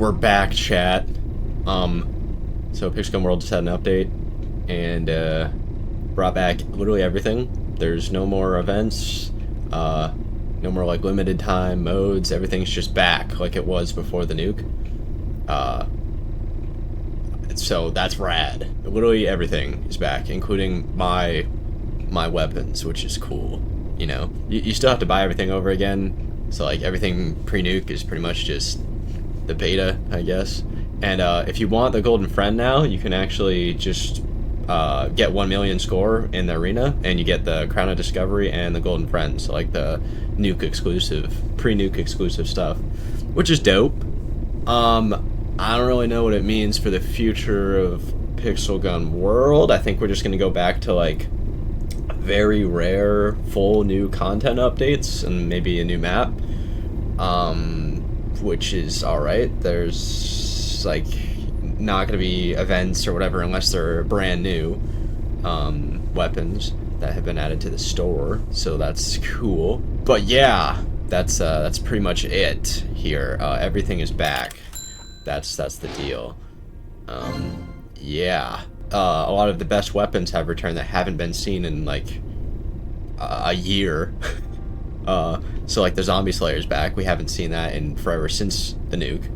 We're back, chat. So Pixgun World just had an update and brought back literally everything. There's no more events, no more like limited time modes. Everything's just back like it was before the nuke. So that's rad. Literally everything is back, including my weapons, which is cool. You know, you still have to buy everything over again. So like everything pre-nuke is pretty much just the beta, I guess. And if you want the golden friend now, you can actually just get 1 million score in the arena, and you get the crown of discovery and the golden friend, so like the nuke exclusive, pre-nuke exclusive stuff, which is dope. I don't really know what it means for the future of Pixel Gun World. I think we're just gonna go back to like very rare full new content updates and maybe a new map, which is alright. There's like not gonna be events or whatever unless they're brand new weapons that have been added to the store, so that's cool. But yeah, that's pretty much it here. Everything is back. That's the deal. Yeah. A lot of the best weapons have returned that haven't been seen in like a year. So like the Zombie Slayer's back. We haven't seen that in forever since the nuke.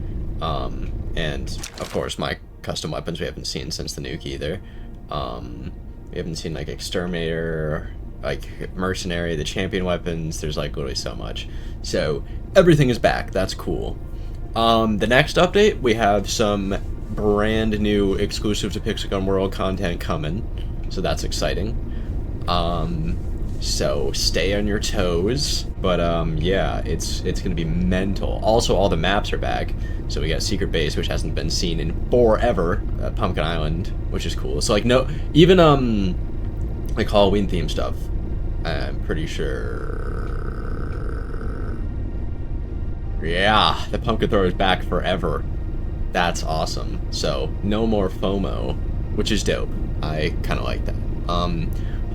And of course my custom weapons we haven't seen since the nuke either. We haven't seen like Exterminator, like Mercenary, the champion weapons. There's like literally so much. So everything is back. That's cool. The next update, we have some brand new exclusive to Pixel Gun World content coming, so that's exciting. So stay on your toes, but yeah, it's gonna be mental. Also, all the maps are back, so we got Secret Base, which hasn't been seen in forever, Pumpkin Island, which is cool. So like no, even like Halloween themed stuff, I'm pretty sure. Yeah, the pumpkin thrower is back forever. That's awesome. So no more FOMO, which is dope. I kind of like that.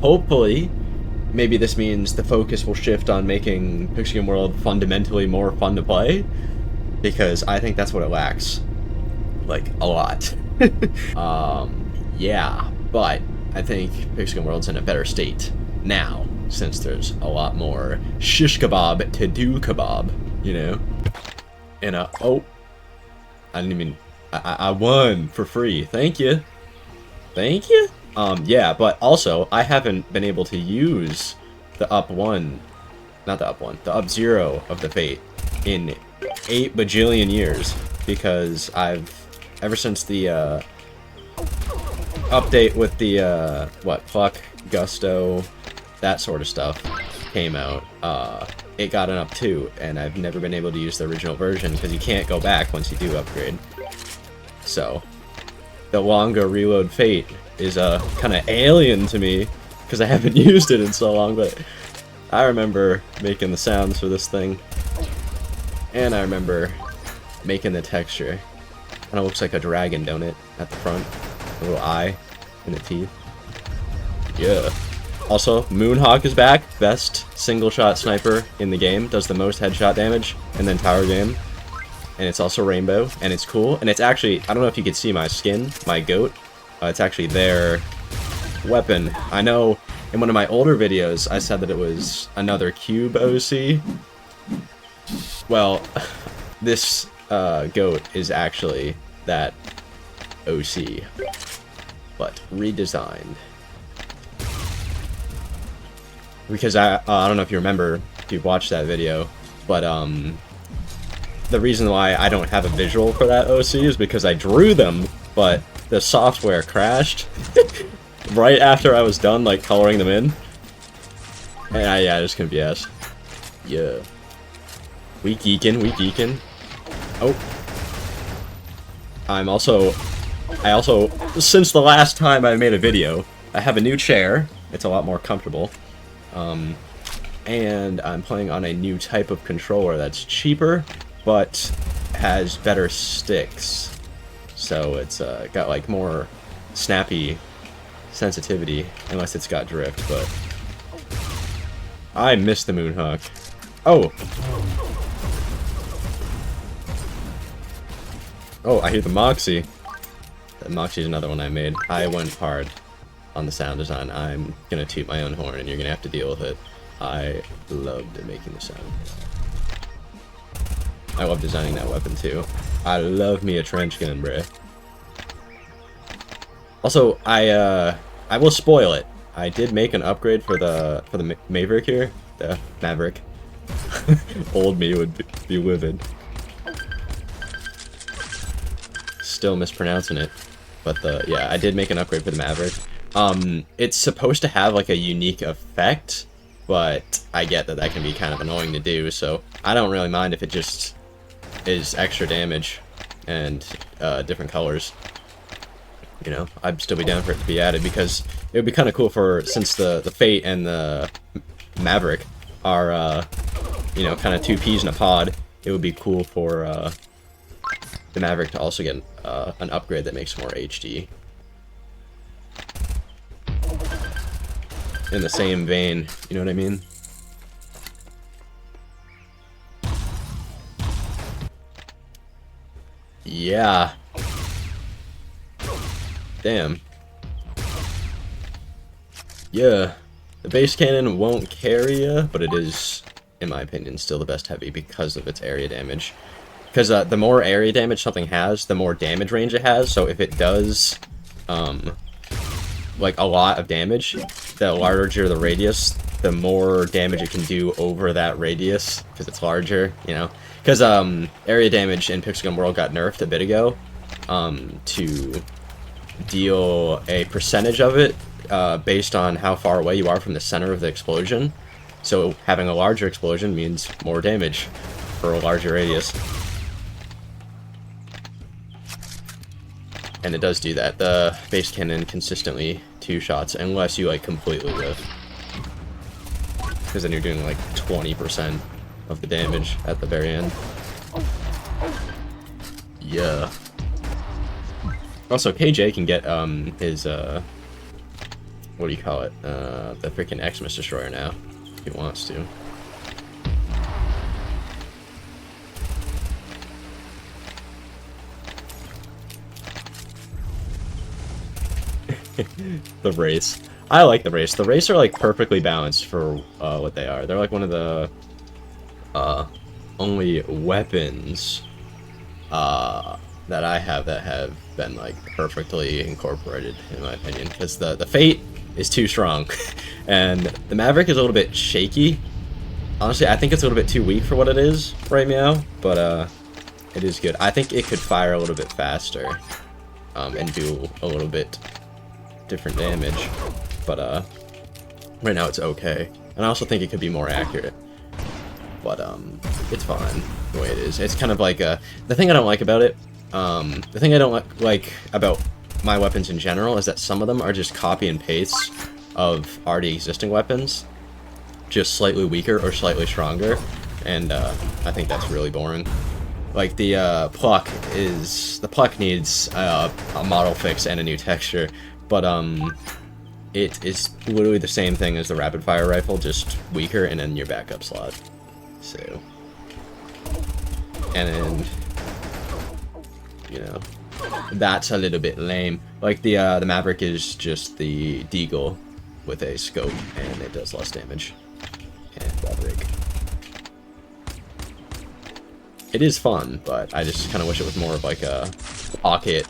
Hopefully, maybe this means the focus will shift on making Pixel Gun World fundamentally more fun to play, because I think that's what it lacks, like a lot. Yeah, but I think Pixel Gun World's in a better state now, since there's a lot more shish kebab to do kebab, you know? And oh, I didn't even, I won for free. Thank you. Thank you. Yeah, but also, I haven't been able to use the up 1, not the up 1, the up 0 of the Fate in 8 bajillion years, because ever since the, update with the, what, Pluck, Gusto, that sort of stuff came out, it got an up 2, and I've never been able to use the original version, because you can't go back once you do upgrade. So, the longer reload Fate is kind of alien to me, because I haven't used it in so long, but I remember making the sounds for this thing, and I remember making the texture. Kind of looks like a dragon, don't it, at the front? A little eye and the teeth. Yeah. Also, Moonhawk is back, best single-shot sniper in the game, does the most headshot damage in the entire game, and it's also rainbow, and it's cool, and it's actually, I don't know if you could see my skin, my goat, it's actually their weapon. I know in one of my older videos I said that it was another cube OC. Well, this goat is actually that OC, but redesigned. Because I don't know if you remember, if you've watched that video, but the reason why I don't have a visual for that OC is because I drew them, but the software crashed right after I was done like coloring them in, and yeah, I just couldn't be asked. Yeah, we geekin'. Oh, I also, since the last time I made a video, I have a new chair. It's a lot more comfortable. And I'm playing on a new type of controller that's cheaper, but has better sticks. So it's got like more snappy sensitivity, unless it's got drift, but I missed the Moonhawk. Oh! Oh, I hear the Moxie. The Moxie's another one I made. I went hard on the sound design. I'm gonna toot my own horn, and you're gonna have to deal with it. I loved making the sound. I love designing that weapon too. I love me a trench gun, bruh. Also, I will spoil it. I did make an upgrade for the Maverick here. The Maverick. Old me would be livid. Still mispronouncing it. But yeah, I did make an upgrade for the Maverick. It's supposed to have like a unique effect, but I get that that can be kind of annoying to do, so I don't really mind if it just is extra damage and different colors. You know, I'd still be down for it to be added, because it would be kind of cool for, since the Fate and the Maverick are, you know, kind of two peas in a pod, it would be cool for the Maverick to also get an upgrade that makes more HD. In the same vein, you know what I mean? Yeah. Damn. Yeah. The base cannon won't carry ya, but it is, in my opinion, still the best heavy because of its area damage. Because the more area damage something has, the more damage range it has, so if it does, like, a lot of damage, the larger the radius, the more damage it can do over that radius, because it's larger, you know? Because, area damage in Pixel Gun World got nerfed a bit ago, to deal a percentage of it, based on how far away you are from the center of the explosion. So having a larger explosion means more damage for a larger radius. And it does do that. The base cannon consistently 2 shots, unless you like completely whiff. Because then you're doing like 20% of the damage at the very end. Yeah. Also, KJ can get his what do you call it? The freaking Xmas Destroyer now, if he wants to. The race. I like the race. The race are like perfectly balanced for what they are. They're like one of the only weapons that I have that have been like perfectly incorporated, in my opinion. Because the Fate is too strong, and the Maverick is a little bit shaky. Honestly, I think it's a little bit too weak for what it is right now, but it is good. I think it could fire a little bit faster and do a little bit different damage, but right now it's okay. And I also think it could be more accurate, but it's fine the way it is. It's kind of like the thing I don't like about it, the thing I don't like about my weapons in general is that some of them are just copy and paste of already existing weapons, just slightly weaker or slightly stronger, and I think that's really boring. Like the Pluck needs a model fix and a new texture, but it is literally the same thing as the rapid fire rifle, just weaker and in your backup slot. So, and then, you know, that's a little bit lame. Like the Maverick is just the Deagle with a scope, and it does less damage. And Maverick. It is fun, but I just kind of wish it was more of like a pocket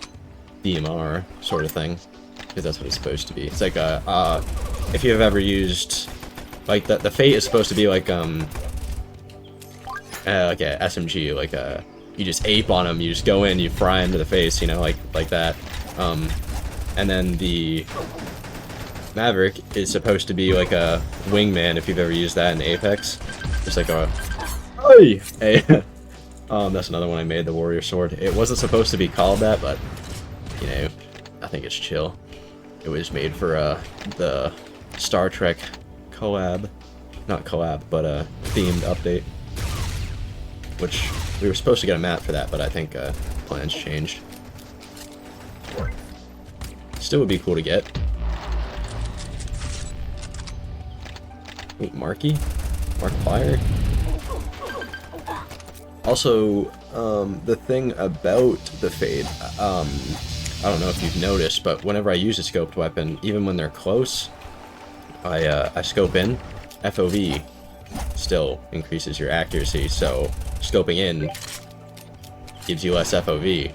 DMR sort of thing, because that's what it's supposed to be. It's like a if you've ever used, like the Fate is supposed to be like a SMG, like you just ape on them, you just go in, you fry him to the face, you know, like that. And then the Maverick is supposed to be like a wingman, if you've ever used that in Apex. Just like a, hey. That's another one I made, the Warrior Sword. It wasn't supposed to be called that, but, you know, I think it's chill. It was made for the Star Trek collab, not collab, but themed update, which we were supposed to get a map for that, but I think plans changed. Still would be cool to get. Wait, Markiplier? Also, The thing about the Fate, I don't know if you've noticed, but whenever I use a scoped weapon, even when they're close, I scope in. FOV still increases your accuracy, so scoping in gives you less FOV.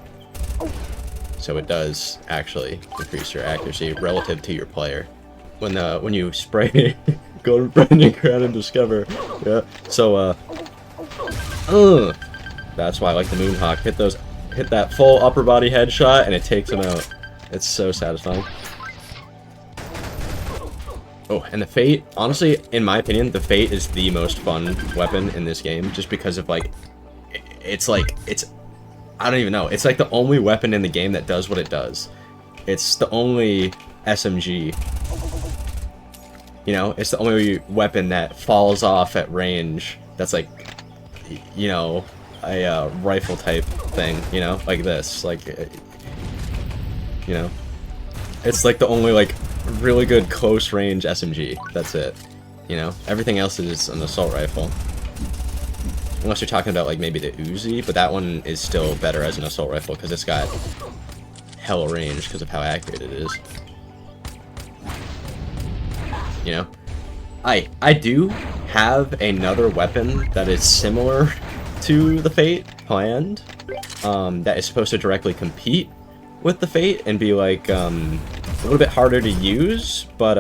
So it does actually increase your accuracy relative to your player. When you spray, go to Brendan Crown and discover. Yeah. So that's why I like the Moonhawk. Hit that full upper body headshot, and it takes him out. It's so satisfying. Oh, and the Fate, honestly, in my opinion, the Fate is the most fun weapon in this game, just because of, like, I don't even know, it's like the only weapon in the game that does what it does. It's the only SMG, you know, it's the only weapon that falls off at range that's like, you know, a rifle type thing, you know, like this, like, you know, it's like the only, like, really good close range SMG. That's it. You know, everything else is an assault rifle. Unless you're talking about like maybe the Uzi, but that one is still better as an assault rifle because it's got hella range because of how accurate it is. You know, I do have another weapon that is similar to the Fate planned, that is supposed to directly compete with the Fate and be like a little bit harder to use, but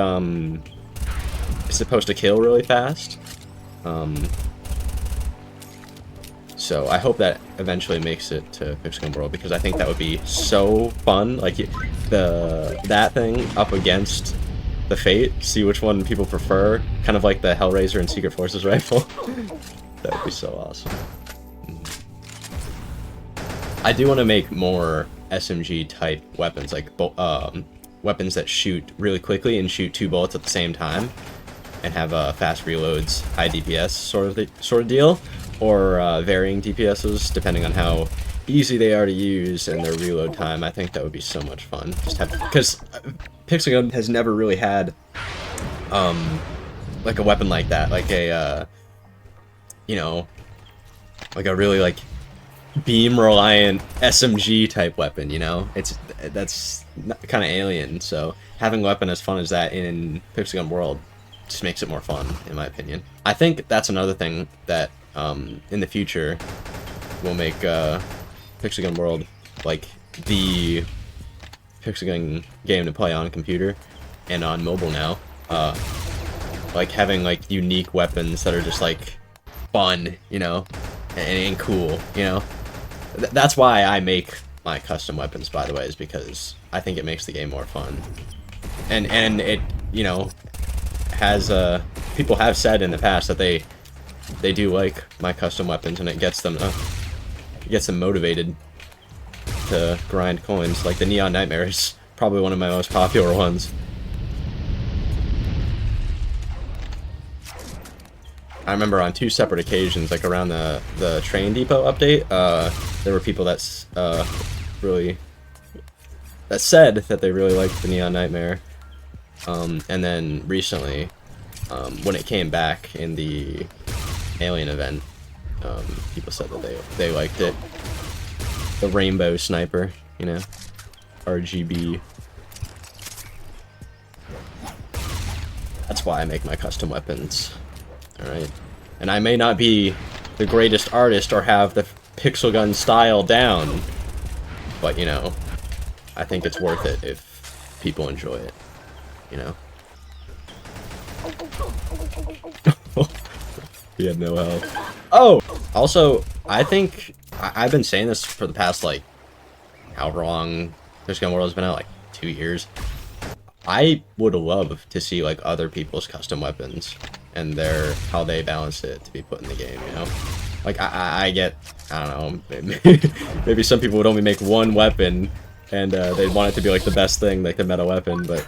it's supposed to kill really fast. So I hope that eventually makes it to Pixel World, because I think that would be so fun. Like that thing up against the Fate, see which one people prefer, kind of like the Hellraiser and Secret Forces rifle. That would be so awesome. I do want to make more SMG type weapons, like weapons that shoot really quickly and shoot 2 bullets at the same time, and have fast reloads, high DPS sort of deal, or varying DPSs depending on how easy they are to use and their reload time. I think that would be so much fun. Just have, because Pixel has never really had like a weapon like that, like a you know, like a really like beam reliant SMG type weapon, you know? That's kind of alien, so having a weapon as fun as that in Pixel World just makes it more fun, in my opinion. I think that's another thing that in the future will make Pixel World like the Pixel game to play on computer and on mobile now. Like having like unique weapons that are just like fun, you know, and cool, you know. That's why I make my custom weapons, by the way, is because I think it makes the game more fun. And it, you know, has people have said in the past that they do like my custom weapons, and it gets them motivated to grind coins. Like the Neon Nightmare is probably one of my most popular ones. I remember on 2 separate occasions, like around the train depot update, there were people that said that they really liked the Neon Nightmare. And then recently, when it came back in the Alien event, people said that they liked it. The Rainbow Sniper, you know, RGB. That's why I make my custom weapons. Alright, and I may not be the greatest artist or have the pixel gun style down, but, you know, I think it's worth it if people enjoy it, you know? We have no health. Oh! Also, I think, I've been saying this for the past, like, however long Pixel Gun World has been out, like, 2 years. I would love to see, like, other people's custom weapons and how they balance it to be put in the game, you know? Like, I get, I don't know, maybe some people would only make one weapon, and they'd want it to be, like, the best thing, like the meta weapon, but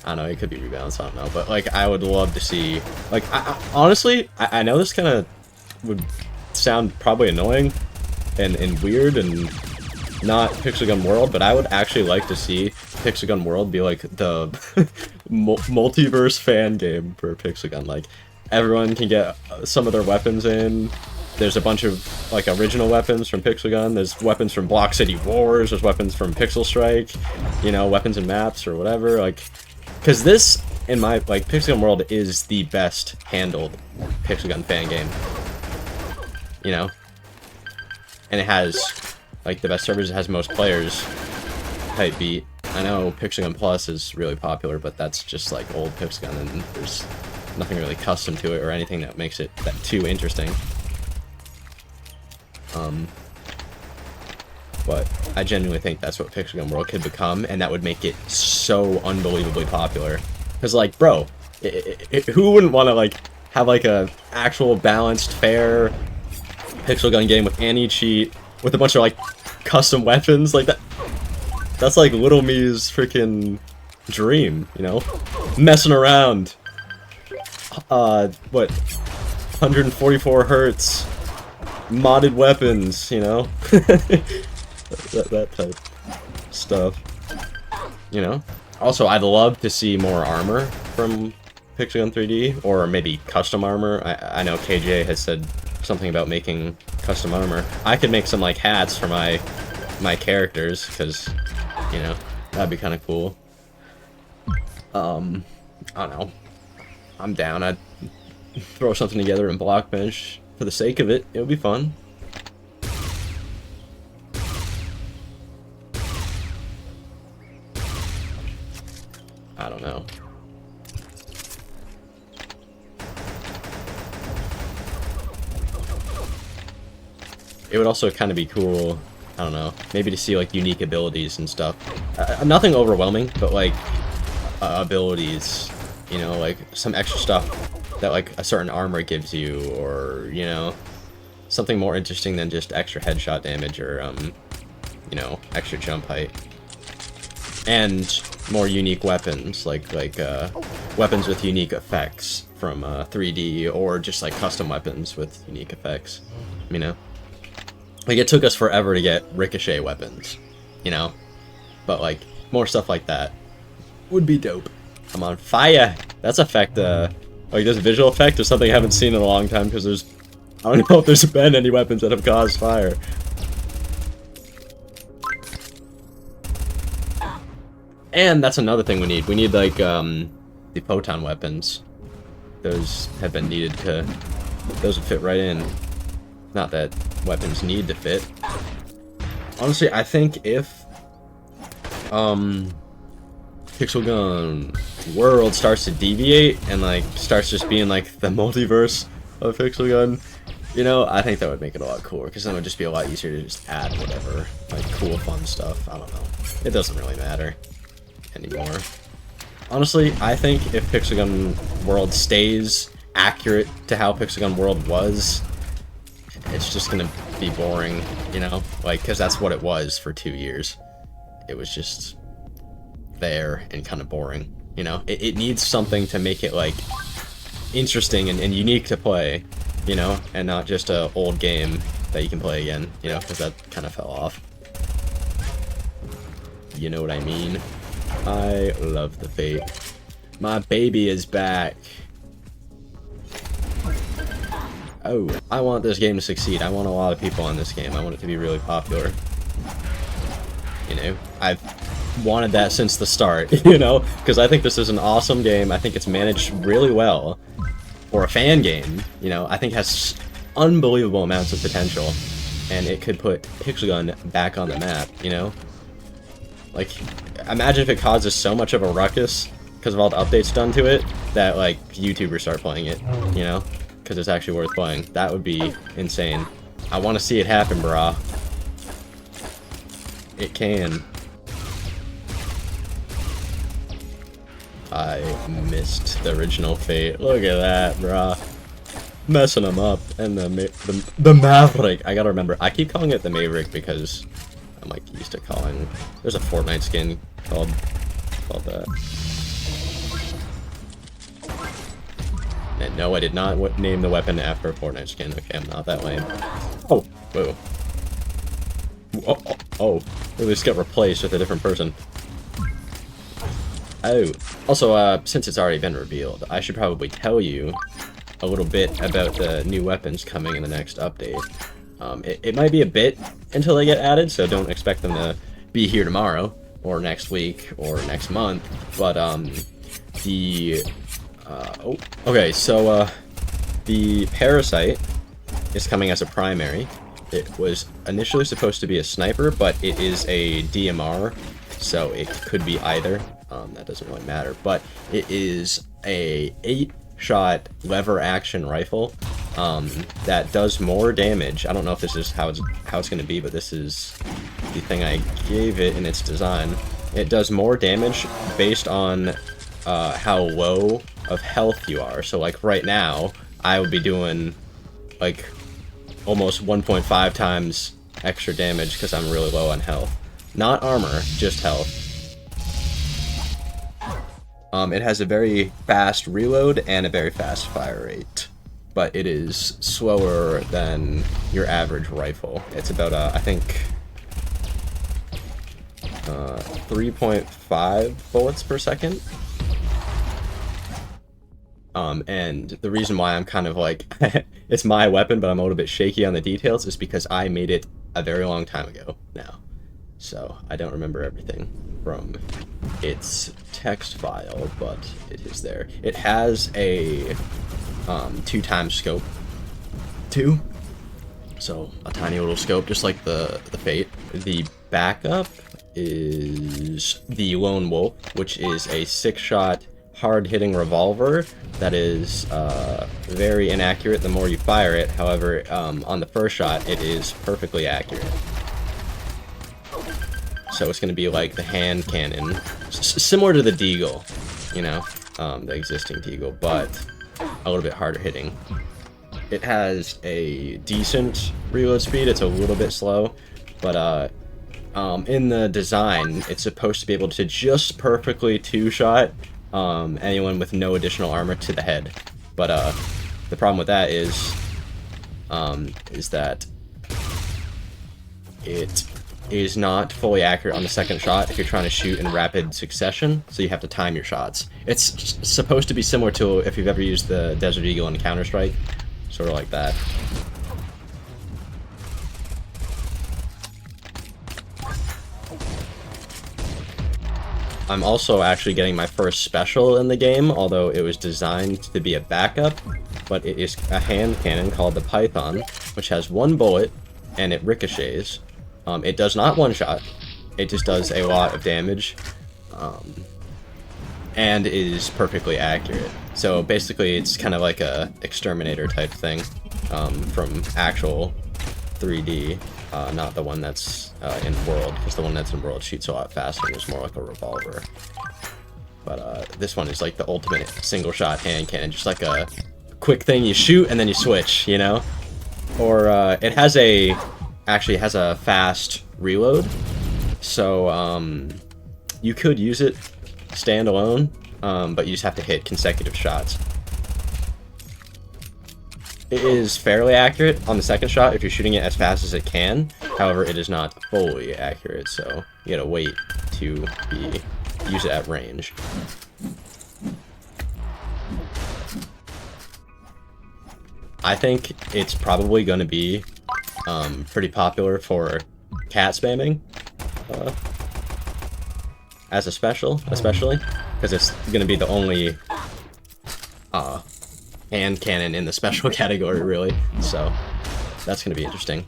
I don't know, it could be rebalanced, I don't know. But, like, I would love to see, like, honestly, I know this kind of would sound probably annoying and weird and not Pixel Gun World, but I would actually like to see Pixel Gun World be like the multiverse fan game for Pixel Gun. Like, everyone can get some of their weapons in, there's a bunch of, like, original weapons from Pixel Gun, there's weapons from Block City Wars, there's weapons from Pixel Strike, you know, weapons and maps or whatever, like, because this, in my, like, Pixel Gun World is the best handled Pixel Gun fan game, you know, and it has, like, the best servers, it has most players type beat. I know Pixel Gun Plus is really popular, but that's just, like, old Pixel Gun, and there's nothing really custom to it or anything that makes it that too interesting. But I genuinely think that's what Pixel Gun World could become, and that would make it so unbelievably popular. Because, like, bro, who wouldn't want to, like, have, like, a actual balanced, fair Pixel Gun game with anti-cheat, with a bunch of, like, custom weapons? Like, that's, like, little me's freaking dream, you know? Messing around. What? 144 hertz. Modded weapons, you know? that type stuff. You know? Also, I'd love to see more armor from Pixel Gun 3D, or maybe custom armor. I know KJ has said something about making custom armor. I could make some, like, hats for my characters, because, you know, that'd be kind of cool. I don't know. I'm down. I'd throw something together in Blockbench for the sake of it. It would be fun. I don't know. It would also kind of be cool, I don't know, maybe to see, like, unique abilities and stuff. Nothing overwhelming, but, like, abilities, you know, like, some extra stuff that, like, a certain armor gives you, or, you know, something more interesting than just extra headshot damage, or, you know, extra jump height. And more unique weapons, like weapons with unique effects from 3D, or just, like, custom weapons with unique effects, you know? Like, it took us forever to get ricochet weapons, you know? But, like, more stuff like that would be dope. I'm on fire! That's effect, like, this visual effect is something I haven't seen in a long time, because there's... I don't know if there's been any weapons that have caused fire. And that's another thing we need. We need, like, the photon weapons. Those have been needed to... Those would fit right in. Not that weapons need to fit. Honestly, I think if... Pixel Gun World starts to deviate, and, like, starts just being, like, the multiverse of Pixel Gun, you know, I think that would make it a lot cooler, because then it would just be a lot easier to just add whatever, like, cool, fun stuff. I don't know. It doesn't really matter anymore. Honestly, I think if Pixel Gun World stays accurate to how Pixel Gun World was, it's just gonna be boring, you know? Like, because that's what it was for 2 years. It was just there and kind of boring, you know? It needs something to make it, like, interesting and unique to play, you know? And not just a old game that you can play again, you know? Because that kind of fell off. You know what I mean? I love the Fate. My baby is back. Oh, I want this game to succeed. I want a lot of people on this game. I want it to be really popular. You know, I've wanted that since the start, you know? Because I think this is an awesome game. I think it's managed really well. For a fan game, you know, I think it has unbelievable amounts of potential. And it could put Pixel Gun back on the map, you know? Like, imagine if it causes so much of a ruckus because of all the updates done to it that, like, YouTubers start playing it, you know? Because it's actually worth playing. That would be insane. I want to see it happen, brah. It can. I missed the original Fate. Look at that, brah. Messing them up. And the Maverick. I gotta remember. I keep calling it the Maverick because I'm, like, used to calling... There's a Fortnite skin called that. And no, I did not name the weapon after a Fortnite skin. Okay, I'm not that lame. Oh, whoa. Oh, it just got replaced with a different person. Oh. Also, since it's already been revealed, I should probably tell you a little bit about the new weapons coming in the next update. It might be a bit until they get added, so don't expect them to be here tomorrow, or next week, or next month, but, the Parasite is coming as a primary. It was initially supposed to be a sniper, but it is a DMR, so it could be either. That doesn't really matter, but it is a 8-shot lever action rifle that does more damage. I don't know if this is how it's going to be, but this is the thing I gave it in its design. It does more damage based on how low of health you are. So like right now, I would be doing like almost 1.5 times extra damage because I'm really low on health. Not armor, just health. It has a very fast reload and a very fast fire rate, but it is slower than your average rifle. It's about, I think, 3.5 bullets per second. And the reason why I'm kind of like, it's my weapon, but I'm a little bit shaky on the details, is because I made it a very long time ago now. So I don't remember everything from its text file, but it is there. It has a 2x scope, so a tiny little scope, just like the Fate. The backup is the Lone Wolf, which is a 6-shot hard-hitting revolver that is very inaccurate the more you fire it. However, on the first shot, it is perfectly accurate. So it's going to be like the hand cannon, similar to the Deagle, you know, the existing Deagle, but a little bit harder hitting. It has a decent reload speed. It's a little bit slow, but in the design, it's supposed to be able to just perfectly 2-shot anyone with no additional armor to the head. But the problem with that is that it is not fully accurate on the second shot if you're trying to shoot in rapid succession, so you have to time your shots. It's supposed to be similar to if you've ever used the Desert Eagle in Counter-Strike, sort of like that. I'm also actually getting my first special in the game, although it was designed to be a backup, but it is a hand cannon called the Python, which has 1 bullet, and it ricochets. It does not one-shot, it just does a lot of damage, and is perfectly accurate. So basically it's kind of like a exterminator type thing from actual 3D, not the one that's in World, because the one that's in World shoots a lot faster and is more like a revolver. But this one is like the ultimate single-shot hand cannon, just like a quick thing you shoot and then you switch, you know? Or it has actually has a fast reload, so you could use it standalone, but you just have to hit consecutive shots. It is fairly accurate on the second shot if you're shooting it as fast as it can. However, it is not fully accurate, so you gotta wait to use it at range. I think it's probably going to be pretty popular for cat spamming as a special, especially because it's going to be the only hand cannon in the special category, really. So that's going to be interesting.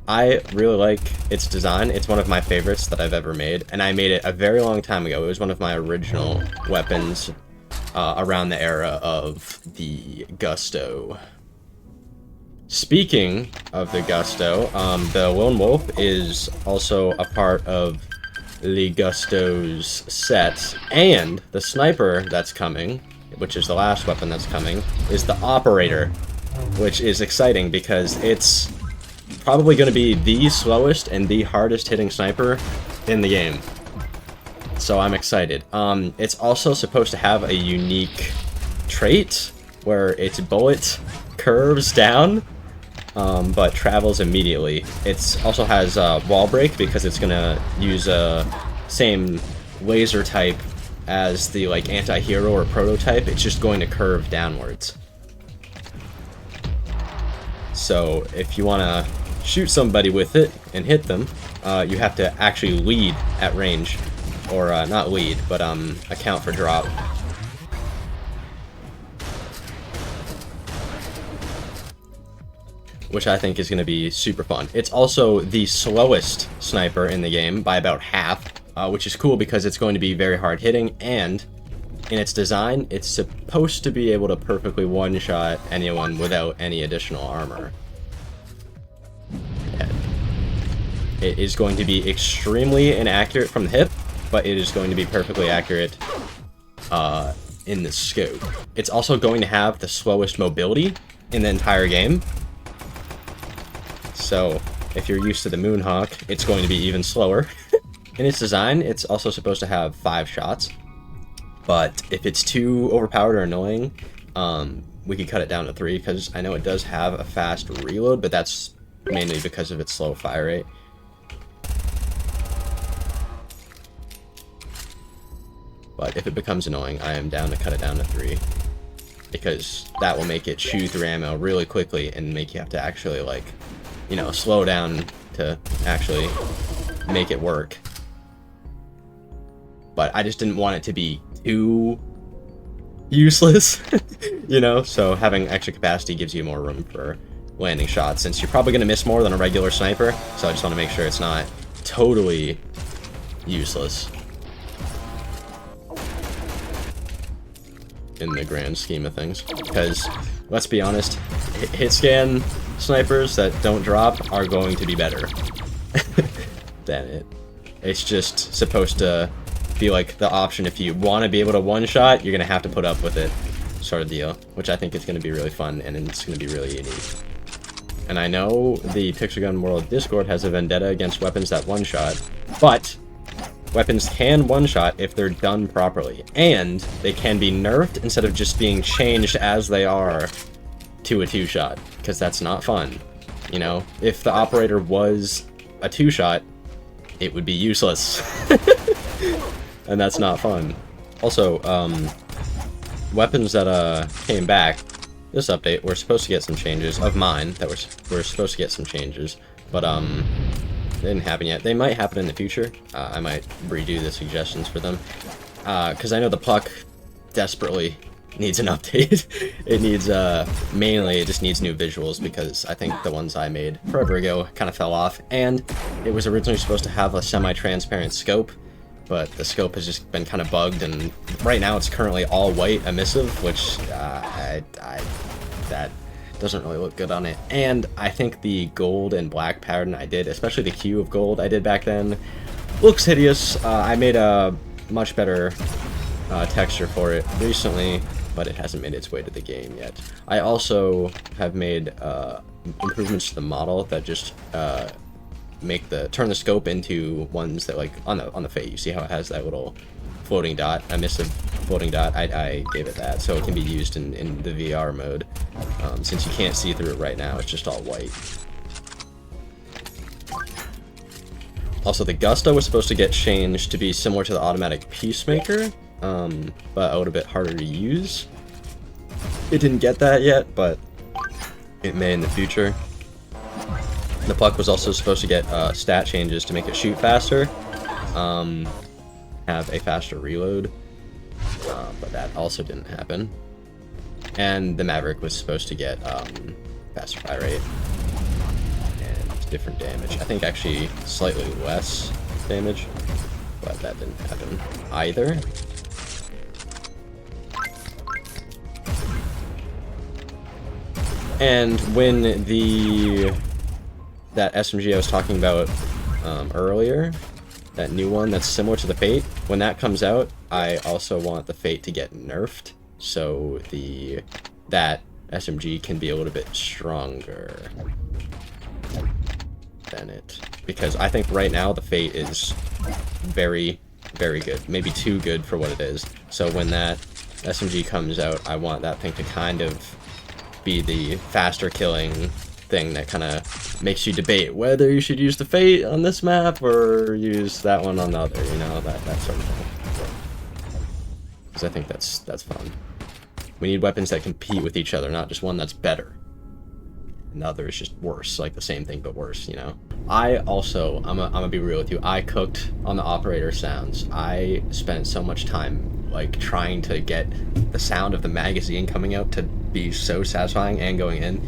I really like its design. It's one of my favorites that I've ever made, and I made it a very long time ago. It was one of my original weapons around the era of the Gusto. Speaking of the Gusto, the Lone Wolf is also a part of the Gusto's set, and the sniper that's coming, which is the last weapon that's coming, is the Operator, which is exciting because it's probably going to be the slowest and the hardest hitting sniper in the game. So I'm excited. It's also supposed to have a unique trait where its bullet curves down, but travels immediately. It also has wall break because it's gonna use a same laser type as the like anti-hero or prototype. It's just going to curve downwards. So if you want to shoot somebody with it and hit them, you have to actually lead at range. Or, not lead, but, account for drop. Which I think is going to be super fun. It's also the slowest sniper in the game by about half, which is cool because it's going to be very hard hitting, and in its design, it's supposed to be able to perfectly one-shot anyone without any additional armor. It is going to be extremely inaccurate from the hip, but it is going to be perfectly accurate in the scope. It's also going to have the slowest mobility in the entire game. So, if you're used to the Moonhawk, it's going to be even slower. In its design, it's also supposed to have 5 shots. But if it's too overpowered or annoying, we could cut it down to 3, because I know it does have a fast reload, but that's mainly because of its slow fire rate. But if it becomes annoying, I am down to cut it down to 3. Because that will make it chew through ammo really quickly and make you have to actually, like, you know, slow down to actually make it work. But I just didn't want it to be too useless, you know? So having extra capacity gives you more room for landing shots, since you're probably going to miss more than a regular sniper. So I just want to make sure it's not totally useless in the grand scheme of things. Because, let's be honest, hit scan snipers that don't drop are going to be better than it. It's just supposed to be like the option if you want to be able to one-shot, you're going to have to put up with it, sort of deal. Which I think is going to be really fun, and it's going to be really unique. And I know the Pixel Gun World Discord has a vendetta against weapons that one-shot, but weapons can one-shot if they're done properly, and they can be nerfed instead of just being changed as they are to a 2-shot, because that's not fun. You know, if the operator was a 2-shot, it would be useless. And that's not fun. Also, weapons that came back this update, we're supposed to get some changes of mine that we're supposed to get some changes, but they didn't happen yet. They might happen in the future. I might redo the suggestions for them, because I know the puck desperately needs an update. It needs mainly it just needs new visuals, because I think the ones I made forever ago kind of fell off, and it was originally supposed to have a semi-transparent scope, but the scope has just been kind of bugged, and right now it's currently all white emissive, which that doesn't really look good on it. And I think the gold and black pattern I did, especially the hue of gold I did back then, looks hideous. I made a much better texture for it recently, but it hasn't made its way to the game yet. I also have made improvements to the model that just turn the scope into ones that, like, on the Fate, you see how it has that little floating dot, emissive floating dot. I gave it that so it can be used in the VR mode, since you can't see through it right now. It's just all white. Also, the Gusto was supposed to get changed to be similar to the automatic Peacemaker, but a little bit harder to use. It didn't get that yet, but it may in the future. The Puck was also supposed to get stat changes to make it shoot faster, have a faster reload, but that also didn't happen. And the Maverick was supposed to get faster fire rate and different damage. I think actually slightly less damage, but that didn't happen either. And when that SMG I was talking about earlier, that new one that's similar to the Fate, when that comes out, I also want the Fate to get nerfed, so that SMG can be a little bit stronger than it. Because I think right now the Fate is very, very good. Maybe too good for what it is. So when that SMG comes out, I want that thing to kind of be the faster killing thing that kind of makes you debate whether you should use the Fate on this map or use that one on the other, you know, that sort of thing. Because I think that's fun. We need weapons that compete with each other, not just one that's better. another is just worse, like the same thing but worse, you know. I also, I'm gonna be real with you, I cooked on the operator sounds. I spent so much time like trying to get the sound of the magazine coming out to be so satisfying and going in.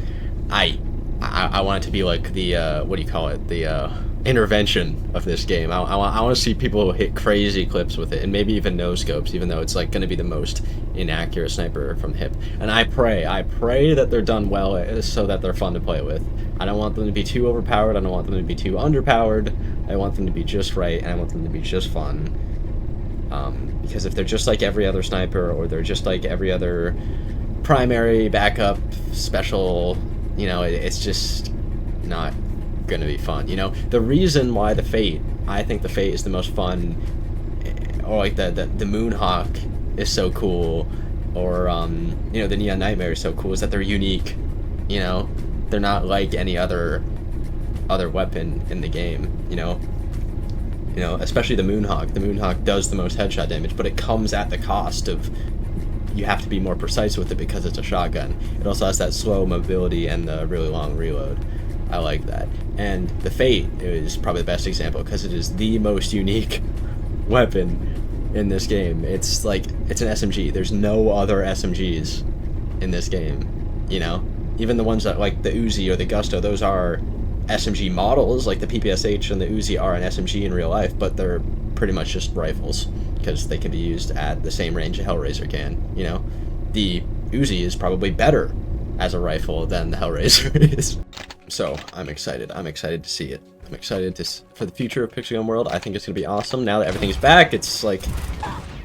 I want it to be like the what do you call it, the intervention of this game. I want to see people hit crazy clips with it, and maybe even no scopes, even though it's like going to be the most inaccurate sniper from the hip. And I pray that they're done well so that they're fun to play with. I don't want them to be too overpowered, I don't want them to be too underpowered, I want them to be just right, and I want them to be just fun. Because if they're just like every other sniper, or they're just like every other primary, backup, special, you know, it's just not gonna be fun. You know, the reason why the Fate, I think the Fate is the most fun, or like the Moonhawk is so cool, or you know, the Neon Nightmare is so cool, is that they're unique. You know, they're not like any other weapon in the game. You know, especially the Moonhawk. The Moonhawk does the most headshot damage, but it comes at the cost of, you have to be more precise with it because it's a shotgun. It also has that slow mobility and the really long reload. I like that. And the Fate is probably the best example because it is the most unique weapon in this game. It's like, it's an SMG. There's no other SMGs in this game, you know? Even the ones that, like the Uzi or the Gusto, those are SMG models, like the PPSH and the Uzi are an SMG in real life, but they're pretty much just rifles because they can be used at the same range a Hellraiser can, you know? The Uzi is probably better as a rifle than the Hellraiser is. So I'm excited to see it. I'm excited for the future of Pixel Gun World. I think it's gonna be awesome. Now that everything's back, it's like,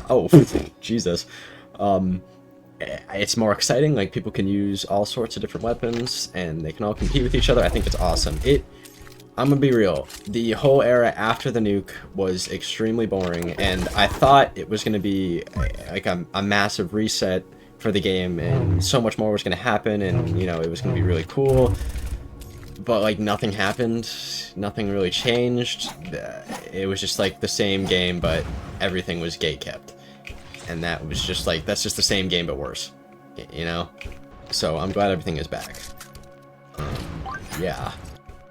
oh, Jesus. It's more exciting, like people can use all sorts of different weapons, and they can all compete with each other. I think it's awesome. I'm gonna be real, the whole era after the nuke was extremely boring, and I thought it was gonna be like a massive reset for the game, and so much more was gonna happen, and you know, it was gonna be really cool. But like nothing happened, nothing really changed. It was just like the same game, but everything was gate kept, and that was just like, that's just the same game but worse, you know. So I'm glad everything is back. Yeah,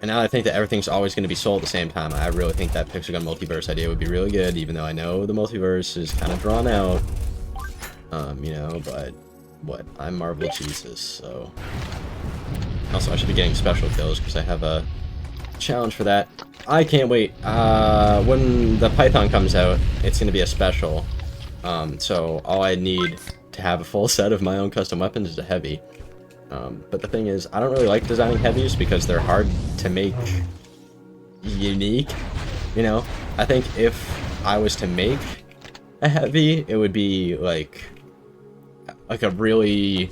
and now I think that everything's always going to be sold at the same time. I really think that Pixel Gun multiverse idea would be really good, even though I know the multiverse is kind of drawn out, you know. But what, I'm Marvel Jesus, so. Also, I should be getting special kills because I have a challenge for that. I can't wait. When the Python comes out, it's going to be a special. So all I need to have a full set of my own custom weapons is a heavy. But the thing is, I don't really like designing heavies because they're hard to make unique. You know, I think if I was to make a heavy, it would be like a really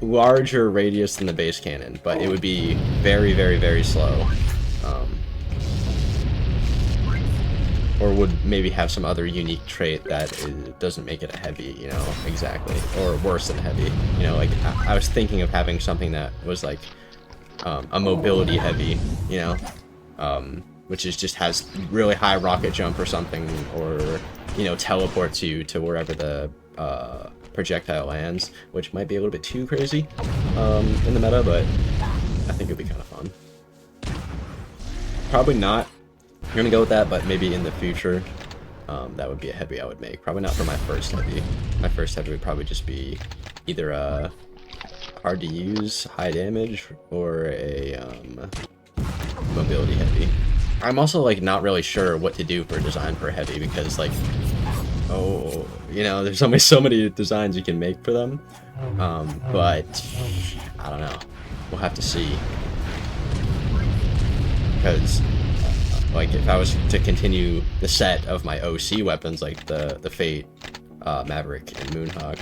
larger radius than the base cannon, but it would be very, very, very slow. Or would maybe have some other unique trait that doesn't make it a heavy, you know, exactly. Or worse than a heavy. You know, like, I was thinking of having something that was like a mobility heavy, you know, which is just has really high rocket jump or something, or, you know, teleports you to wherever the projectile lands, which might be a little bit too crazy in the meta, but I think it'd be kind of fun. Probably not gonna go with that, but maybe in the future, that would be a heavy I would make. Probably not for my first heavy. My first heavy would probably just be either a hard to use, high damage, or a mobility heavy. I'm also like not really sure what to do for design for a heavy because like, oh, you know, there's only so many designs you can make for them. But I don't know. We'll have to see. Because like if I was to continue the set of my OC weapons, like the Fate, Maverick, and Moonhawk,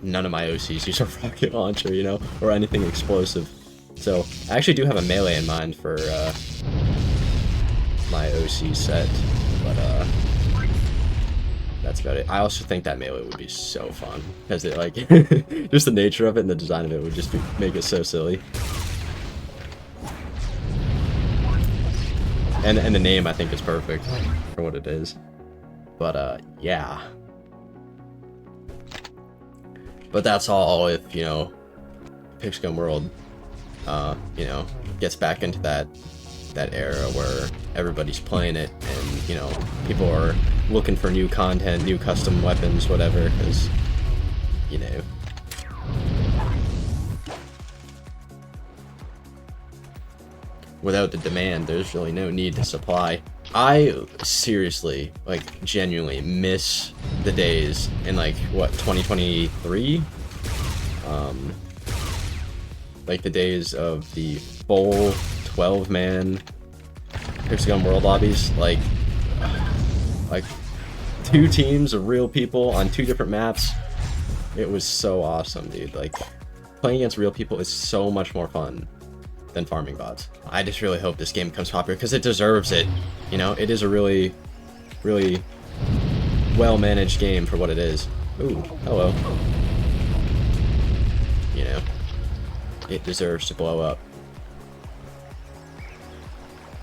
none of my OCs use a rocket launcher, you know, or anything explosive. So I actually do have a melee in mind for my OC set, but that's about it. I also think that melee would be so fun because it like just the nature of it and the design of it would just make it so silly. And the name I think is perfect for what it is. But yeah. But that's all if, you know, Pixgun World, you know, gets back into that era where everybody's playing it, and you know, people are looking for new content, new custom weapons, whatever, because you know. Without the demand, there's really no need to supply. I seriously, like, genuinely miss the days in, like, what, 2023? Like, the days of the full 12-man Pixgun World lobbies. Like, 2 teams of real people on 2 different maps. It was so awesome, dude. Like, playing against real people is so much more fun than farming bots. I just really hope this game becomes popular because it deserves it. You know, it is a really, really well-managed game for what it is. Ooh, hello. You know, it deserves to blow up.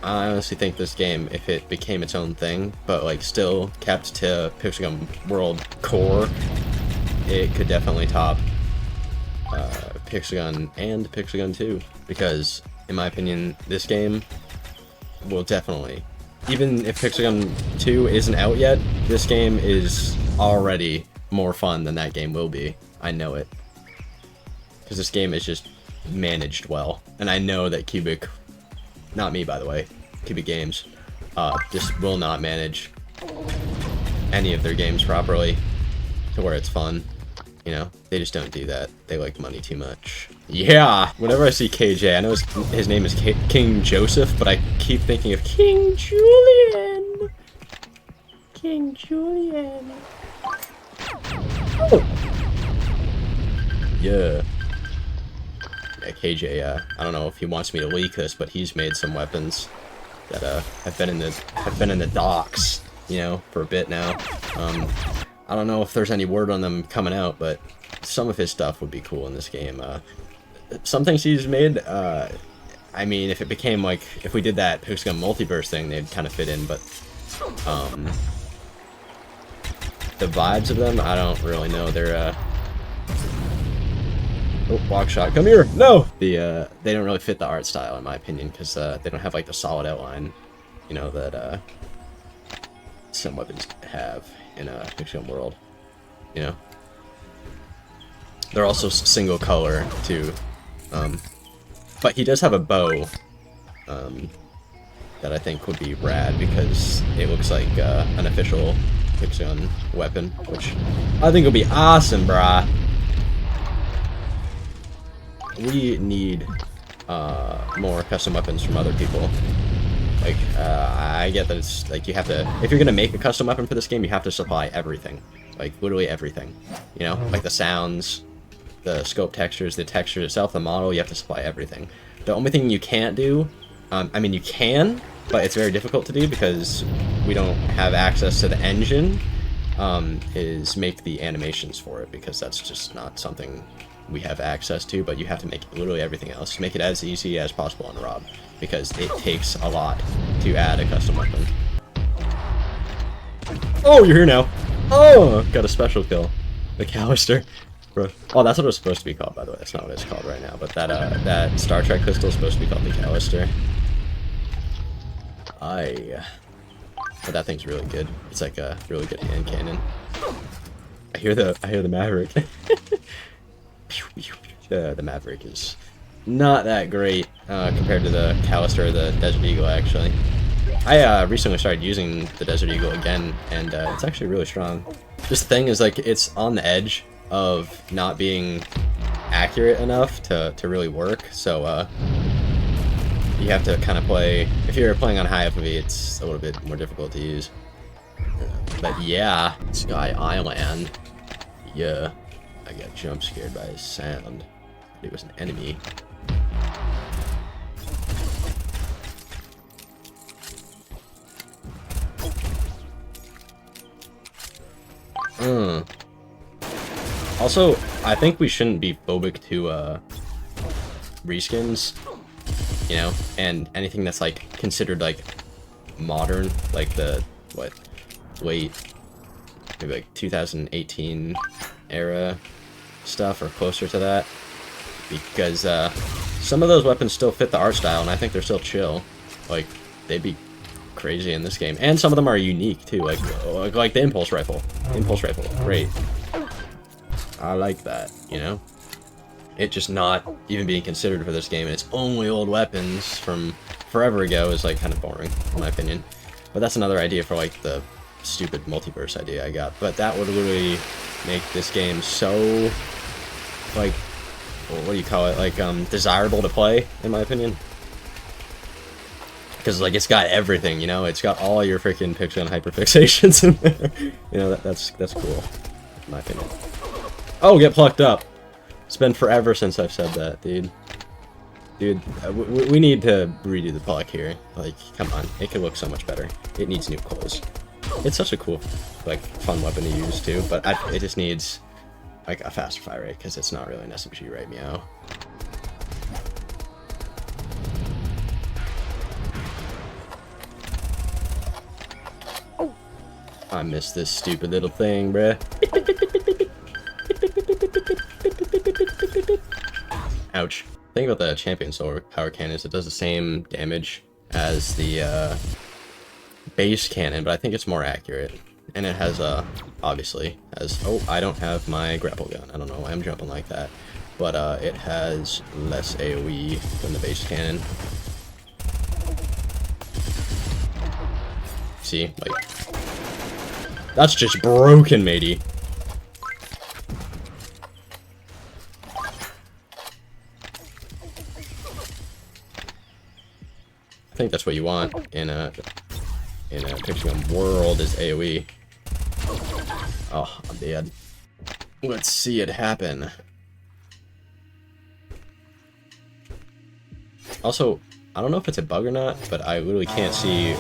I honestly think this game, if it became its own thing, but like still kept to Pixgun World core, it could definitely top Pixgun and Pixgun 2, because in my opinion this game will definitely, even if Pixgun 2 isn't out yet, this game is already more fun than that game will be. I know it, because this game is just managed well, and I know that Cubic, not me by the way, Cubic Games, just will not manage any of their games properly to where it's fun. You know, they just don't do that. They like money too much. Yeah! Whenever I see KJ, I know his name is King Joseph, but I keep thinking of King Julian! King Julian! Oh! Yeah. Yeah, KJ, I don't know if he wants me to leak this, but he's made some weapons that, have been in the docks, you know, for a bit now. I don't know if there's any word on them coming out, but some of his stuff would be cool in this game. Some things he's made, I mean, if it became like, if we did that Pixgun multiverse thing, they'd kind of fit in, but, the vibes of them, I don't really know. They're, oh, block shot, come here! No! They don't really fit the art style, in my opinion, because, they don't have, like, the solid outline, you know, that, some weapons have in a Pixgun World, you know. They're also single color too, but he does have a bow that I think would be rad because it looks like an official Pixgun weapon, which I think would be awesome, brah. We need more custom weapons from other people. Like, I get that it's, like, you have to, if you're gonna make a custom weapon for this game, you have to supply everything. Like, literally everything. You know? Like, the sounds, the scope textures, the texture itself, the model, you have to supply everything. The only thing you can't do, I mean, you can, but it's very difficult to do because we don't have access to the engine, is make the animations for it, because that's just not something we have access to, but you have to make literally everything else. Make it as easy as possible on Rob, because it takes a lot to add a custom weapon. Oh, you're here now. Oh, got a special kill. McAllister. Bro. Oh, that's what it was supposed to be called, by the way. That's not what it's called right now, but that Star Trek crystal is supposed to be called McAllister. But that thing's really good. It's like a really good hand cannon. I hear the Maverick. The Maverick is not that great compared to the McAllister or the Desert Eagle, actually. I recently started using the Desert Eagle again, and it's actually really strong. This thing is like, it's on the edge of not being accurate enough to really work, so you have to kind of play, if you're playing on high FOV, it's a little bit more difficult to use. But yeah, Sky Island, yeah, I got jump scared by his sound. It was an enemy. Also, I think we shouldn't be phobic to reskins, you know, and anything that's like considered like modern, like the late maybe like 2018 era stuff or closer to that. because some of those weapons still fit the art style, and I think they're still chill. Like, they'd be crazy in this game. And some of them are unique, too, like the impulse rifle. Impulse rifle, great. I like that, you know? It just not even being considered for this game, and it's only old weapons from forever ago is, like, kind of boring, in my opinion. But that's another idea for, like, the stupid multiverse idea I got. But that would literally make this game so, like, what do you call it? Like, desirable to play, in my opinion. Because, like, it's got everything, you know? It's got all your freaking pixel and hyperfixations in there. You know, that's cool, in my opinion. Oh, get plucked up! It's been forever since I've said that, dude. Dude, we need to redo the pluck here. Like, come on. It could look so much better. It needs new clothes. It's such a cool, like, fun weapon to use, too. But it just needs, like, a faster fire rate, because it's not really an SMG right meow. I missed this stupid little thing, bruh. Ouch. The thing about the champion solar power cannon is it does the same damage as the base cannon, but I think it's more accurate. And it has, obviously, oh, I don't have my grapple gun. I don't know why I'm jumping like that. But, it has less AoE than the base cannon. See? Like, that's just broken, matey. I think that's what you want in a pixel gun world is AoE. Oh, I'm dead. Let's see it happen. Also, I don't know if it's a bug or not, but I literally can't see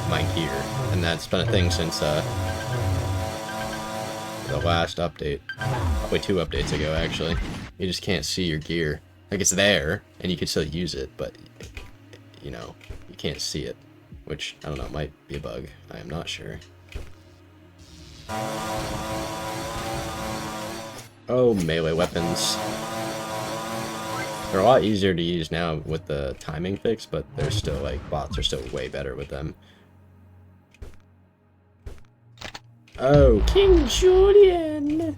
my gear, and that's been a thing since the last update, probably 2 updates ago actually. You just can't see your gear. Like, it's there, and you can still use it, but you know, you can't see it, which, I don't know, might be a bug. I am not sure. Oh, melee weapons. They're a lot easier to use now with the timing fix, but they're still, like, bots are still way better with them. Oh, King Julian!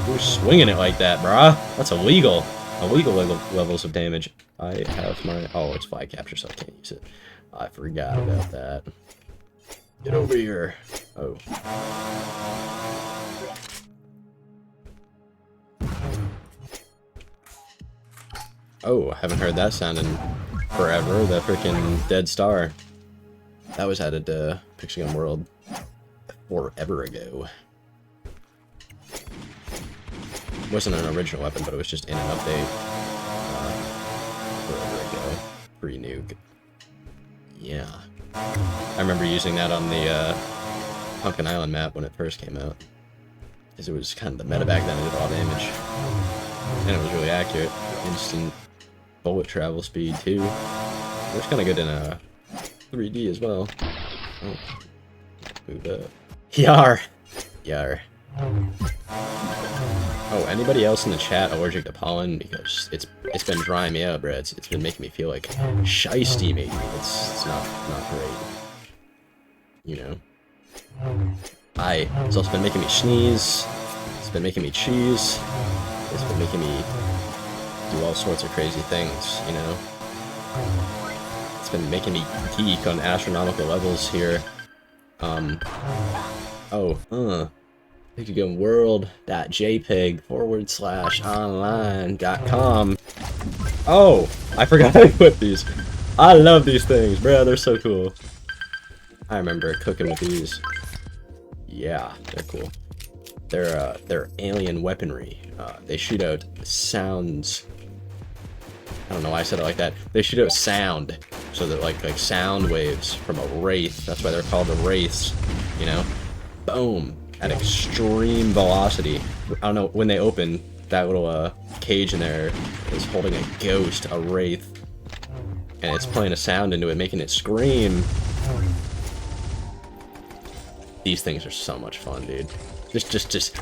Who's swinging it like that, brah? That's illegal. Illegal levels of damage. I have my... Oh, it's flag capture, so I can't use it. I forgot about that. Get over here. Oh. Oh, I haven't heard that sound in forever. The freaking Dead Star. That was added to Pixel Gun World forever ago. It wasn't an original weapon, but it was just in an update forever ago. Pre-nuke. Yeah. I remember using that on the Pumpkin Island map when it first came out. Because it was kind of the meta back then, it did a lot of damage. And it was really accurate. Instant bullet travel speed, too. It was kind of good in 3D as well. Oh. Move up. Yar! Yar. Oh, anybody else in the chat allergic to pollen? Because it's been drying me out, bro. It's been making me feel like shiesty, maybe. It's not great. You know. It's also been making me sneeze. It's been making me cheese. It's been making me do all sorts of crazy things, you know. It's been making me geek on astronomical levels here. pixelgunworld.jpg/online.com. Oh, I forgot I put these. I love these things, bro. They're so cool. I remember cooking with these. Yeah, they're cool. They're alien weaponry. They shoot out sounds. I don't know why I said it like that. They shoot out sound, so that like sound waves from a wraith. That's why they're called the wraiths. You know, boom, at extreme velocity. I don't know, when they open, that little cage in there is holding a ghost, a wraith, and it's playing a sound into it, making it scream. These things are so much fun, dude. Just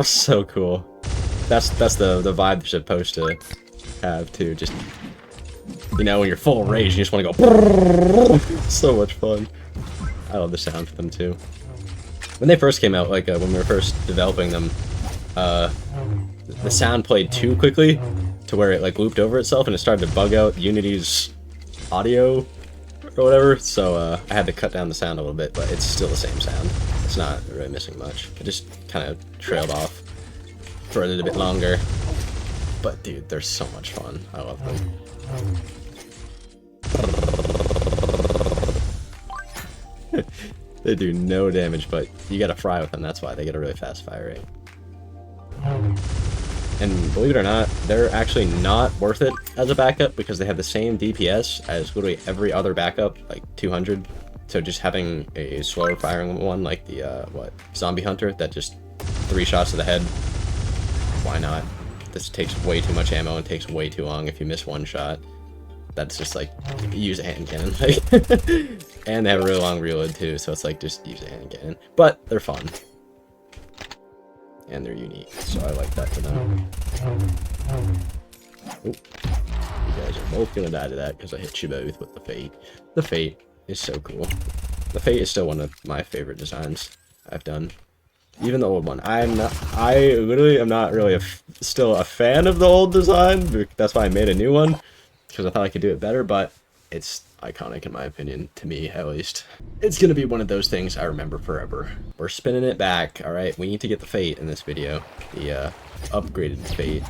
so cool. That's the vibe you're supposed to have too. Just, you know, when you're full of rage, you just want to go. So much fun. I love the sound for them too. When they first came out, like when we were first developing them, the sound played too quickly to where it like looped over itself and it started to bug out Unity's audio or whatever. So I had to cut down the sound a little bit, but it's still the same sound. It's not really missing much. It just kind of trailed off for a little bit longer. But dude, they're so much fun. I love them. They do no damage, but you gotta fry with them, that's why. They get a really fast fire rate. And believe it or not, they're actually not worth it as a backup because they have the same DPS as literally every other backup, like 200. So just having a slower firing one like the, Zombie Hunter that just 3 shots to the head, why not? This takes way too much ammo and takes way too long if you miss 1 shot. That's just like, use a hand cannon. And they have a really long reload too, so it's like, just use a hand cannon. But they're fun. And they're unique, so I like that for them. Oh, you guys are both gonna die to that because I hit you both with the Fate. The Fate is so cool. The Fate is still one of my favorite designs I've done. Even the old one. I literally am not really still a fan of the old design. That's why I made a new one, because I thought I could do it better, but it's iconic in my opinion, to me at least. It's gonna be one of those things I remember forever. We're spinning it back, alright? We need to get the Fate in this video. The upgraded Fate.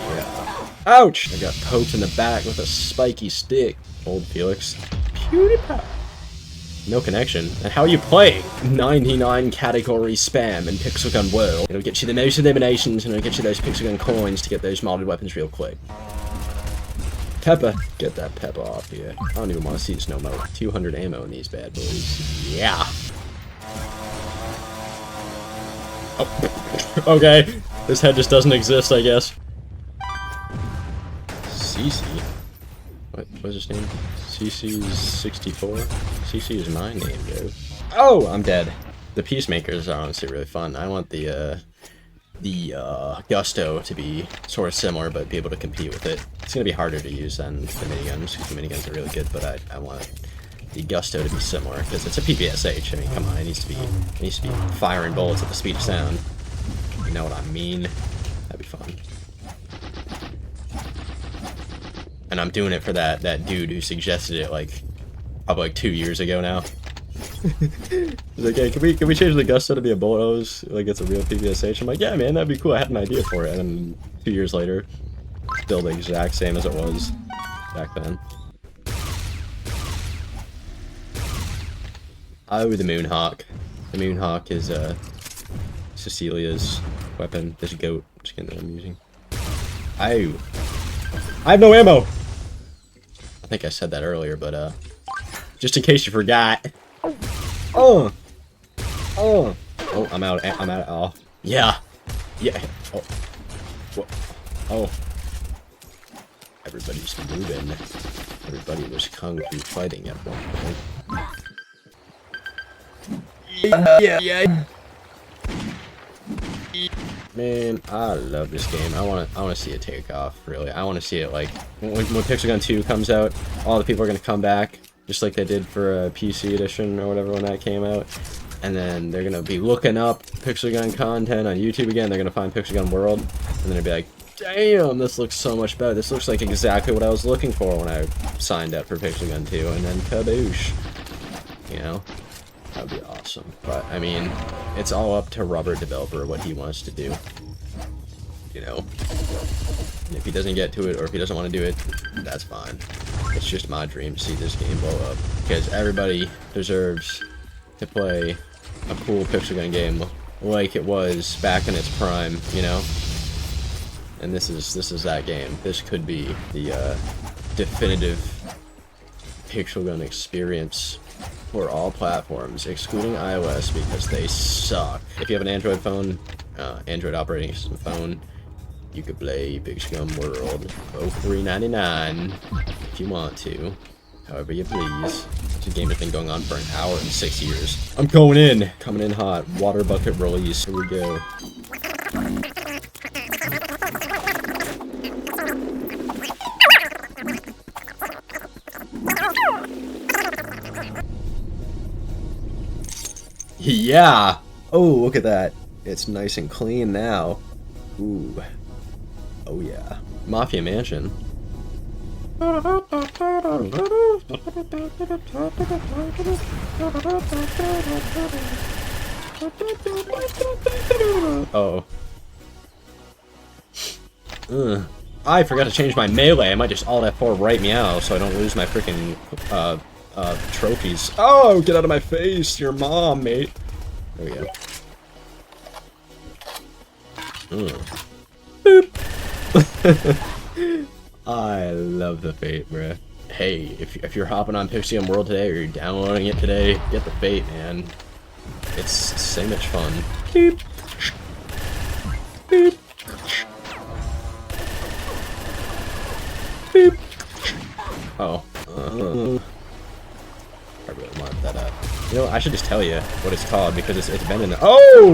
Yeah. Ouch! I got poked in the back with a spiky stick. Old Felix. PewDiePie. No connection. And how are you playing? 99 category spam in Pixel Gun World. It'll get you the most eliminations and it'll get you those Pixel Gun coins to get those modded weapons real quick. Pepper. Get that pepper off here. I don't even want to see this no more. 200 ammo in these bad boys. Yeah. Oh. Okay. This head just doesn't exist, I guess. CC? What was his name? CC's 64? CC is my name, dude. Oh, I'm dead. The Peacemakers are honestly really fun. I want the Gusto to be sort of similar, but be able to compete with it. It's gonna be harder to use than the miniguns, because the miniguns are really good, but I want the Gusto to be similar, because it's a PPSH. I mean, come on, it needs to be firing bullets at the speed of sound. You know what I mean? That'd be fun. And I'm doing it for that dude who suggested it like probably like 2 years ago now. He's like, hey, can we change the Gusto to be a bullet hose? Like it's a real PPSH? I'm like, yeah man, that'd be cool. I had an idea for it. And then 2 years later, still the exact same as it was back then. Oh, the Moonhawk. The Moonhawk is Cecilia's weapon. This goat skin that I'm using. I have no ammo! I think I said that earlier, but just in case you forgot. Oh! Oh! Oh, I'm out. Oh. Yeah! Yeah! Oh. Whoa. Oh. Everybody's moving. Everybody was kung fu fighting at one point. Yeah. Man, I love this game. I wanna see it take off, really. I wanna see it like when Pixel Gun 2 comes out, all the people are gonna come back, just like they did for a PC edition or whatever when that came out. And then they're gonna be looking up Pixel Gun content on YouTube again. They're gonna find Pixel Gun World, and then they'll be like, damn, this looks so much better. This looks like exactly what I was looking for when I signed up for Pixel Gun 2, and then kaboosh. You know? That would be awesome. But, I mean, it's all up to Robert Developer what he wants to do. You know? And if he doesn't get to it, or if he doesn't want to do it, that's fine. It's just my dream to see this game blow up. Because everybody deserves to play a cool Pixel Gun game like it was back in its prime, you know? And this is that game. This could be the definitive Pixel Gun experience for all platforms, excluding iOS, because they suck. If you have an Android phone, Android operating system phone, you could play Pixel Gun World for $3.99 if you want to. However you please. This game has been going on for an hour and 6 years. I'm going in! Coming in hot. Water bucket release. Here we go. Yeah! Oh, look at that. It's nice and clean now. Ooh. Oh yeah. Mafia Mansion. Oh. I forgot to change my melee. I might just Alt F4 right meow so I don't lose my freaking trophies. Oh, get out of my face, your mom, mate. There we go. Boop. I love the Fate, bruh. Hey, if you're hopping on Pixie World today or you're downloading it today, get the Fate, man. It's so much fun. Boop. Boop. Boop. Oh. I really want that up. You know, I should just tell you what it's called because it's been in the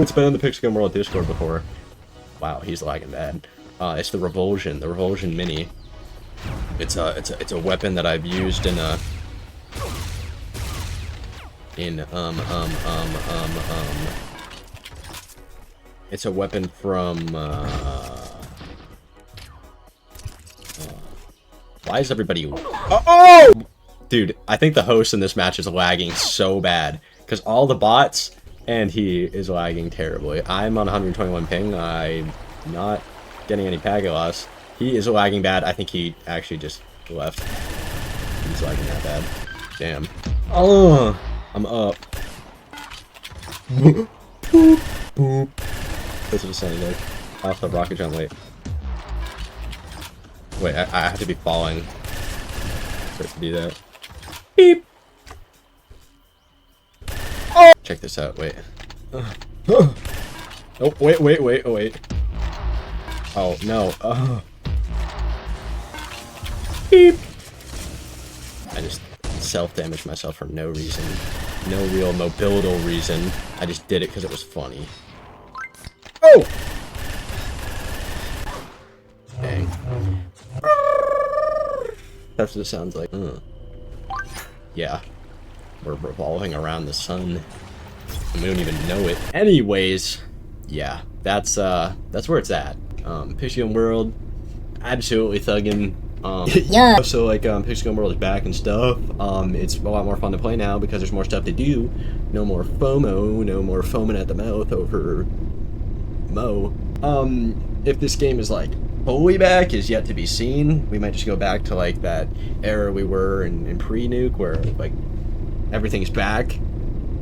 it's been in the Pixie World Discord before. Wow, he's lagging bad. It's the Revulsion Mini. It's a weapon that I've used in it's a weapon from why is everybody oh dude, I think the host in this match is lagging so bad because all the bots and he is lagging terribly. I'm on 121 ping. I'm not getting any packet loss. He is lagging bad. I think he actually just left. He's lagging that bad. Damn. Oh, I'm up. Boop, boop. That's what it's sounding like. Off the rocket jump. Wait, I have to be falling for it to do that. Beep. Oh. Check this out. Wait. Oh, wait. Oh no. Beep. I just self-damaged myself for no reason. No real mobility reason. I just did it because it was funny. Oh! Dang. That's what it sounds like. Yeah. We're revolving around the sun. And we don't even know it. Anyways, yeah. That's where it's at. Pixie World, absolutely thugging. Yeah. So like Pixie World is back and stuff. It's a lot more fun to play now because there's more stuff to do. No more FOMO, no more foaming at the mouth over Mo. If this game is like fully back is yet to be seen. We might just go back to like that era we were in pre-nuke where like everything's back,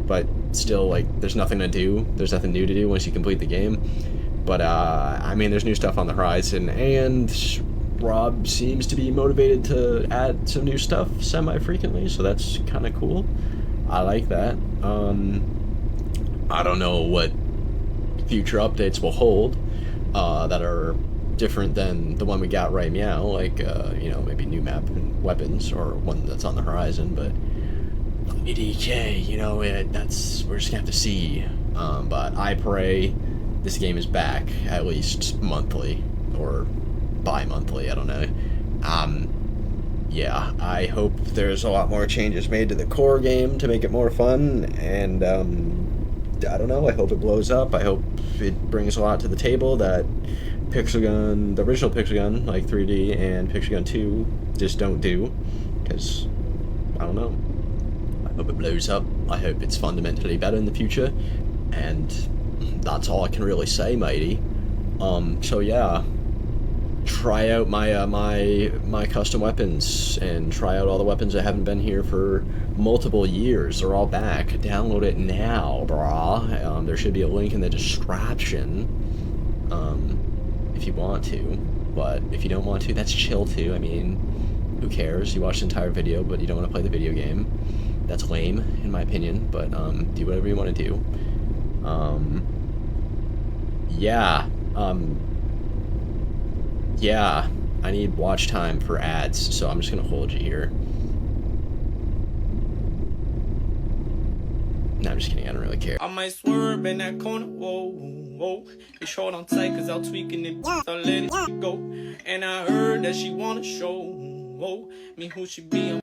but still like there's nothing to do. There's nothing new to do once you complete the game. But I mean, there's new stuff on the horizon, and Rob seems to be motivated to add some new stuff semi-frequently, so that's kind of cool. I like that. I don't know what future updates will hold that are different than the one we got right now, like, you know, maybe new map and weapons, or one that's on the horizon, but EDK, you know, we're just gonna have to see. But I pray this game is back at least monthly or bi-monthly, I don't know. Yeah, I hope there's a lot more changes made to the core game to make it more fun, and I don't know, I hope it blows up. I hope it brings a lot to the table that Pixelgun, the original Pixelgun, like 3D, and Pixelgun 2 just don't do, because, I don't know. I hope it blows up. I hope it's fundamentally better in the future, and that's all I can really say, matey. So yeah, try out my my custom weapons, and try out all the weapons that haven't been here for multiple years. They're all back. Download it now, brah. There should be a link in the description, if you want to, but if you don't want to, that's chill too. I mean, who cares? You watch the entire video, but you don't want to play the video game. That's lame, in my opinion, but do whatever you want to do. Yeah, yeah, I need watch time for ads, so I'm just gonna hold you here. No, I'm just kidding. I don't really care. I might swerve in that corner, whoa, whoa. It's short on tight cause I'm tweaking it, so let it go. And I heard that she wanna show, whoa, me who she be.